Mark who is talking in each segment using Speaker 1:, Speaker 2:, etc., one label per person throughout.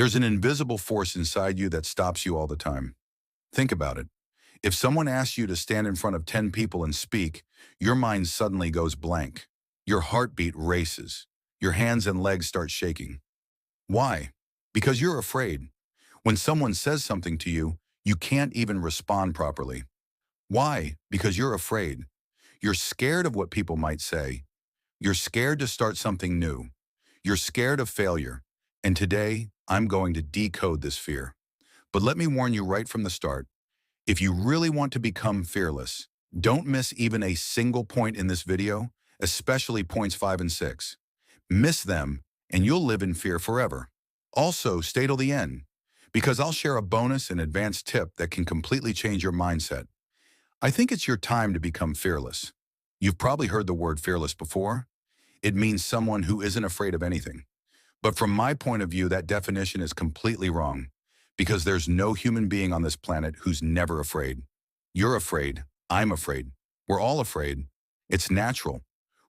Speaker 1: There's an invisible force inside you that stops you all the time. Think about it. If someone asks you to stand in front of 10 people and speak, your mind suddenly goes blank. Your heartbeat races. Your hands and legs start shaking. Why? Because you're afraid. When someone says something to you, you can't even respond properly. Why? Because you're afraid. You're scared of what people might say. You're scared to start something new. You're scared of failure. And today, I'm going to decode this fear. But let me warn you right from the start. If you really want to become fearless, don't miss even a single point in this video, especially points 5 and 6. Miss them, and you'll live in fear forever. Also, stay till the end, because I'll share a bonus and advanced tip that can completely change your mindset. I think it's your time to become fearless. You've probably heard the word fearless before. It means someone who isn't afraid of anything. But from my point of view, that definition is completely wrong, because there's no human being on this planet who's never afraid. You're afraid. I'm afraid. We're all afraid. It's natural.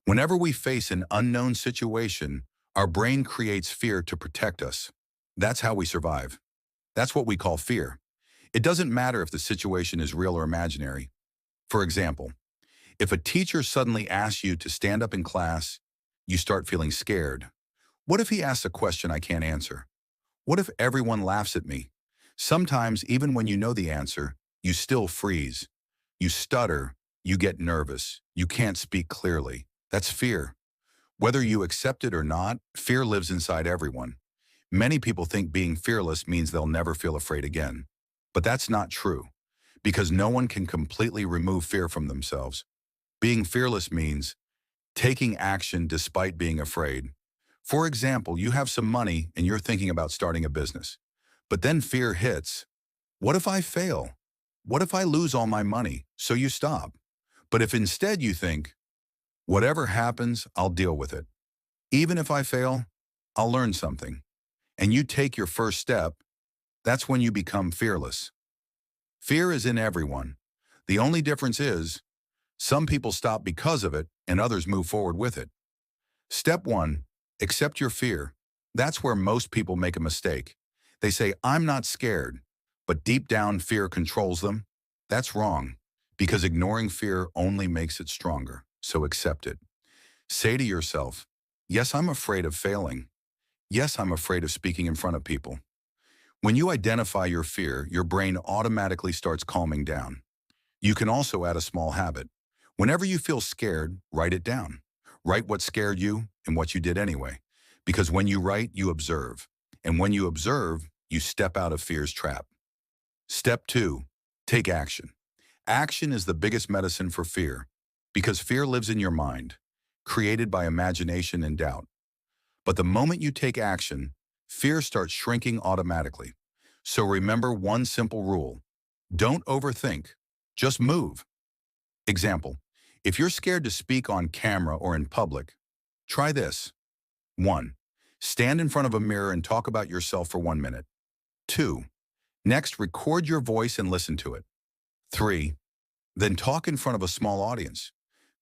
Speaker 1: Whenever we face an unknown situation, our brain creates fear to protect us. That's how we survive. That's what we call fear. It doesn't matter if the situation is real or imaginary. For example, if a teacher suddenly asks you to stand up in class, you start feeling scared. What if he asks a question I can't answer? What if everyone laughs at me? Sometimes, even when you know the answer, you still freeze. You stutter, you get nervous, you can't speak clearly. That's fear. Whether you accept it or not, fear lives inside everyone. Many people think being fearless means they'll never feel afraid again. But that's not true, because no one can completely remove fear from themselves. Being fearless means taking action despite being afraid. For example, you have some money and you're thinking about starting a business. But then fear hits. What if I fail? What if I lose all my money? So you stop. But if instead you think, whatever happens, I'll deal with it. Even if I fail, I'll learn something. And you take your first step, that's when you become fearless. Fear is in everyone. The only difference is, some people stop because of it and others move forward with it. Step 1, accept your fear. That's where most people make a mistake. They say, I'm not scared, but deep down fear controls them. That's wrong, because ignoring fear only makes it stronger. So accept it. Say to yourself, yes, I'm afraid of failing. Yes, I'm afraid of speaking in front of people. When you identify your fear, your brain automatically starts calming down. You can also add a small habit. Whenever you feel scared, write it down. Write what scared you and what you did anyway. Because when you write, you observe. And when you observe, you step out of fear's trap. Step 2, take action. Action is the biggest medicine for fear, because fear lives in your mind, created by imagination and doubt. But the moment you take action, fear starts shrinking automatically. So remember one simple rule. Don't overthink. Just move. Example, if you're scared to speak on camera or in public, try this. 1. Stand in front of a mirror and talk about yourself for 1 minute. 2. Next, record your voice and listen to it. 3. Then talk in front of a small audience,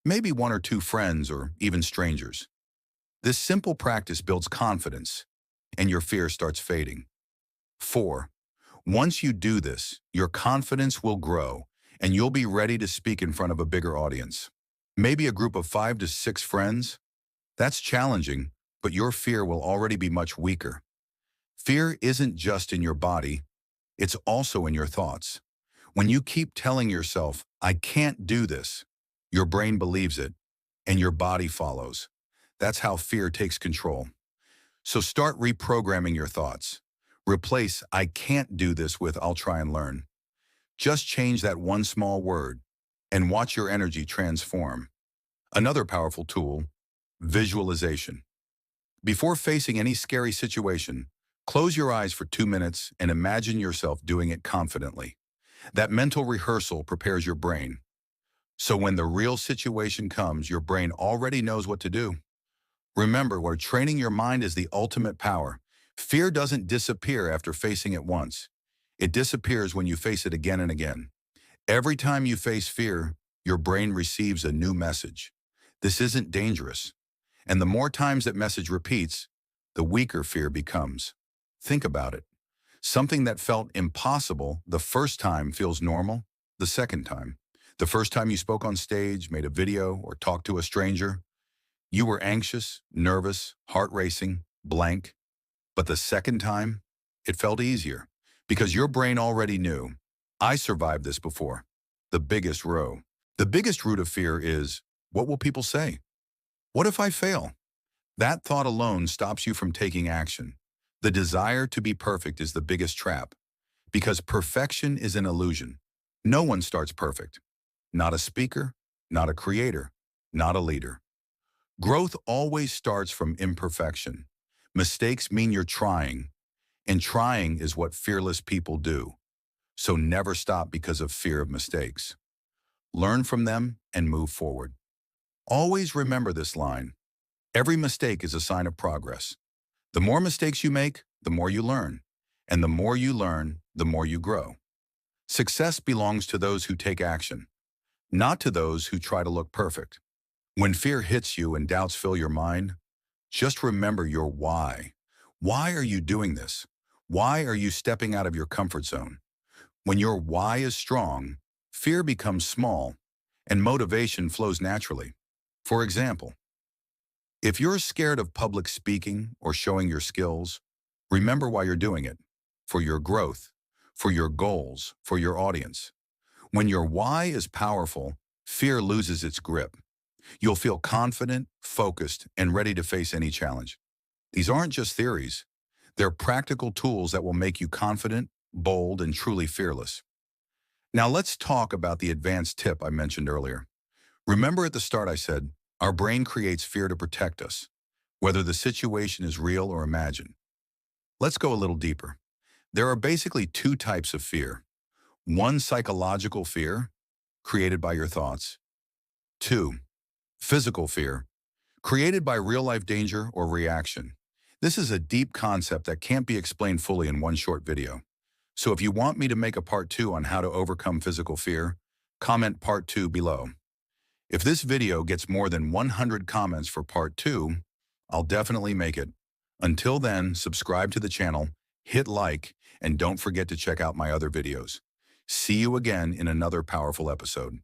Speaker 1: maybe 1 or 2 friends or even strangers. This simple practice builds confidence, and your fear starts fading. 4. Once you do this, your confidence will grow, and you'll be ready to speak in front of a bigger audience. Maybe a group of 5 to 6 friends. That's challenging, but your fear will already be much weaker. Fear isn't just in your body, it's also in your thoughts. When you keep telling yourself, I can't do this, your brain believes it, and your body follows. That's how fear takes control. So start reprogramming your thoughts. Replace I can't do this with I'll try and learn. Just change that one small word and watch your energy transform. Another powerful tool, visualization. Before facing any scary situation, close your eyes for 2 minutes and imagine yourself doing it confidently. That mental rehearsal prepares your brain. So when the real situation comes, your brain already knows what to do. Remember, where training your mind is the ultimate power. Fear doesn't disappear after facing it once. It disappears when you face it again and again. Every time you face fear, your brain receives a new message. This isn't dangerous. And the more times that message repeats, the weaker fear becomes. Think about it. Something that felt impossible the first time feels normal the second time. The first time you spoke on stage, made a video, or talked to a stranger, you were anxious, nervous, heart racing, blank. But the second time, it felt easier because your brain already knew, I survived this before. The biggest row. The biggest root of fear is, what will people say? What if I fail? That thought alone stops you from taking action. The desire to be perfect is the biggest trap because perfection is an illusion. No one starts perfect. Not a speaker, not a creator, not a leader. Growth always starts from imperfection. Mistakes mean you're trying, and trying is what fearless people do. So never stop because of fear of mistakes. Learn from them and move forward. Always remember this line. Every mistake is a sign of progress. The more mistakes you make, the more you learn. And the more you learn, the more you grow. Success belongs to those who take action, not to those who try to look perfect. When fear hits you and doubts fill your mind, just remember your why. Why are you doing this? Why are you stepping out of your comfort zone? When your why is strong, fear becomes small and motivation flows naturally. For example, if you're scared of public speaking or showing your skills, remember why you're doing it. For your growth, for your goals, for your audience. When your why is powerful, fear loses its grip. You'll feel confident, focused, and ready to face any challenge. These aren't just theories. They're practical tools that will make you confident, bold, and truly fearless. Now let's talk about the advanced tip I mentioned earlier. Remember at the start I said, our brain creates fear to protect us, whether the situation is real or imagined. Let's go a little deeper. There are basically two types of fear. One, psychological fear, created by your thoughts. Two, physical fear, created by real-life danger or reaction. This is a deep concept that can't be explained fully in one short video. So if you want me to make a part 2 on how to overcome physical fear, comment part 2 below. If this video gets more than 100 comments for part 2, I'll definitely make it. Until then, subscribe to the channel, hit like, and don't forget to check out my other videos. See you again in another powerful episode.